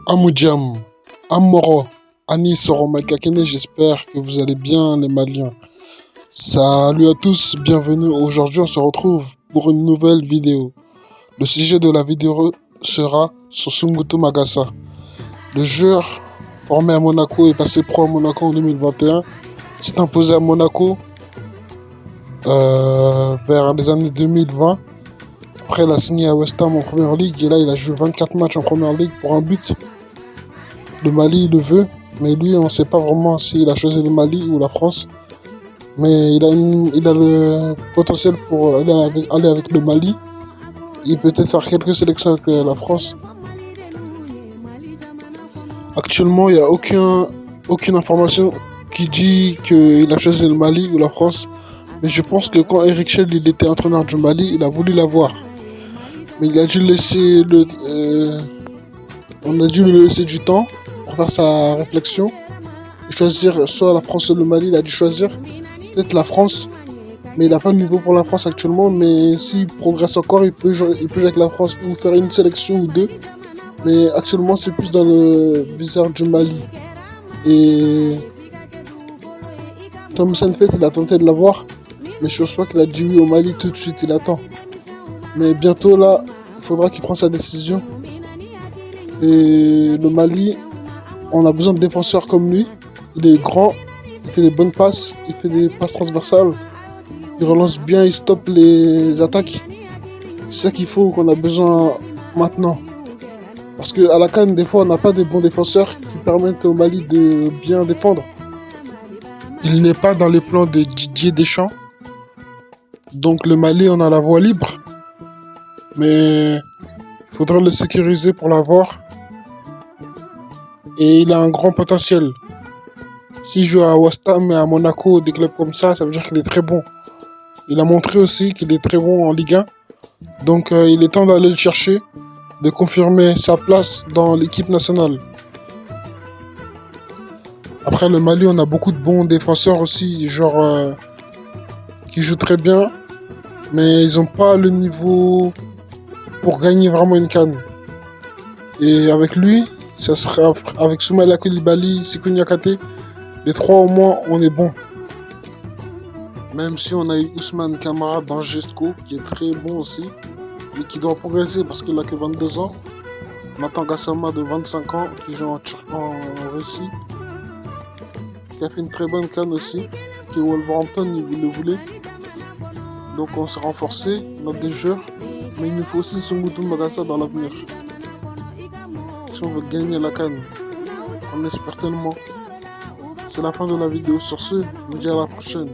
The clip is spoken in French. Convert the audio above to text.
Amoudjam, Amoro, Anis Soromakakene, j'espère que vous allez bien les Maliens. Salut à tous, bienvenue. Aujourd'hui on se retrouve pour une nouvelle vidéo. Le sujet de la vidéo sera sur Sungutu Magassa. Le joueur formé à Monaco et passé pro à Monaco en 2021 s'est imposé à Monaco vers les années 2020. Après, il a signé à West Ham en Première Ligue et là, il a joué 24 matchs en Première Ligue pour un but. Le Mali le veut, mais lui, on ne sait pas vraiment s'il a choisi le Mali ou la France. Mais il a le potentiel pour aller avec le Mali. Il peut peut-être faire quelques sélections avec la France. Actuellement, il n'y a aucune information qui dit qu'il a choisi le Mali ou la France. Mais je pense que quand Eric Chell il était entraîneur du Mali, il a voulu l'avoir. Mais il a dû laisser on a dû lui laisser du temps pour faire sa réflexion et choisir soit la France ou le Mali. Il a dû choisir peut-être la France, mais il n'a pas le niveau pour la France actuellement. Mais s'il progresse encore, il peut jouer avec la France ou faire une sélection ou deux. Mais actuellement, c'est plus dans le viseur du Mali. Et Tom Senfet, il a tenté de l'avoir, mais je pense pas qu'il a dit oui au Mali tout de suite. Il attend. Mais bientôt là, il faudra qu'il prenne sa décision. Et le Mali, on a besoin de défenseurs comme lui. Il est grand, il fait des bonnes passes, il fait des passes transversales. Il relance bien, il stoppe les attaques. C'est ça qu'il faut, qu'on a besoin maintenant. Parce qu'à la CAN, des fois, on n'a pas des bons défenseurs qui permettent au Mali de bien défendre. Il n'est pas dans les plans de Didier Deschamps. Donc le Mali, on a la voie libre. Mais il faudra le sécuriser pour l'avoir. Et il a un grand potentiel. S'il joue à West Ham et à Monaco, des clubs comme ça veut dire qu'il est très bon. Il a montré aussi qu'il est très bon en Ligue 1. Donc il est temps d'aller le chercher, de confirmer sa place dans l'équipe nationale. Après le Mali, on a beaucoup de bons défenseurs aussi, qui jouent très bien. Mais ils n'ont pas le niveau pour gagner vraiment une CAN. Et avec lui, ça sera avec Soumaïla Coulibaly, Sékou Niakhaté, les trois au moins, on est bon. Même si on a eu Ousmane Camara dans Gestco, qui est très bon aussi, mais qui doit progresser parce qu'il n'a que 22 ans. Nathan Gassama de 25 ans, qui joue en Russie, qui a fait une très bonne CAN aussi, qui Wolverhampton, il le voulait. Donc on s'est renforcé, on a des joueurs, mais il nous faut aussi Sungutu Magassa dans l'avenir. Si on veut gagner la CAN, on espère tellement. C'est la fin de la vidéo. Sur ce, je vous dis à la prochaine.